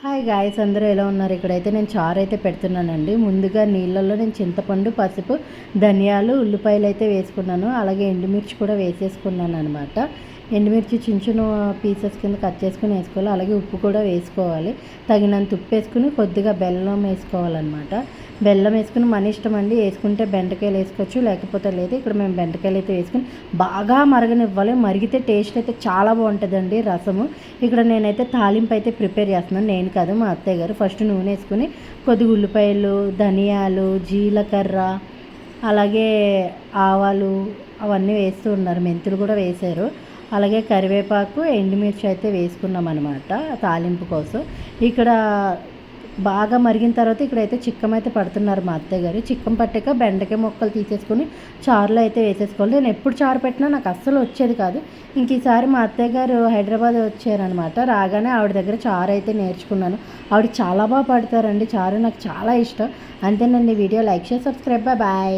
Hi guys, అందరూ ఎలా ఉన్నారు? ఇక్కడైతే నేను చారు అయితే పెడుతున్నానండి. ముందుగా నీళ్ళల్లో నేను చింతపండు, పసుపు, ధనియాలు, ఉల్లిపాయలు అయితే వేసుకున్నాను. అలాగే ఎండుమిర్చి కూడా వేసేసుకున్నాను అనమాట. ఎండుమిర్చి చిన్న చిన్న పీసెస్ కింద కట్ చేసుకుని వేసుకోవాలి. అలాగే ఉప్పు కూడా వేసుకోవాలి. తగినంత ఉప్పు వేసుకుని కొద్దిగా బెల్లం వేసుకోవాలన్నమాట. బెల్లం వేసుకుని మన ఇష్టం అండి. వేసుకుంటే బెండకాయలు వేసుకోవచ్చు, లేకపోతే లేదు. ఇక్కడ మేము బెండకాయలు అయితే వేసుకుని బాగా మరగనివ్వాలి. మరిగితే టేస్ట్ అయితే చాలా బాగుంటుందండి రసము. ఇక్కడ నేనైతే తాలింపు అయితే ప్రిపేర్ చేస్తున్నాను, నేను కాదు మా అత్తయ్య గారు. ఫస్ట్ నూనె వేసుకుని కొద్దిగా ఉల్లిపాయలు, ధనియాలు, జీలకర్ర, అలాగే ఆవాలు అవన్నీ వేస్తూ ఉన్నారు. మెంతులు కూడా వేశారు. అలాగే కరివేపాకు, ఎండుమిర్చి అయితే వేసుకున్నాం అనమాట తాలింపు కోసం. ఇక్కడ బాగా మరిగిన తర్వాత ఇక్కడైతే చిక్కం అయితే పడుతున్నారు మా అత్తయ్య గారు. చిక్కం పట్టాక బెండకాయ ముక్కలు తీసేసుకుని చారులో అయితే వేసేసుకోవాలి. నేను ఎప్పుడు చారు పెట్టినా నాకు అస్సలు వచ్చేది కాదు. ఇంక ఈసారి మా అత్తయ్య గారు హైదరాబాద్ వచ్చారనమాట. రాగానే ఆవిడ దగ్గర చారు అయితే నేర్చుకున్నాను. ఆవిడ చాలా బాగా పడతారండి చారు, నాకు చాలా ఇష్టం. అంతేనండి. వీడియో లైక్ చేసి సబ్స్క్రైబ్. బాయ్.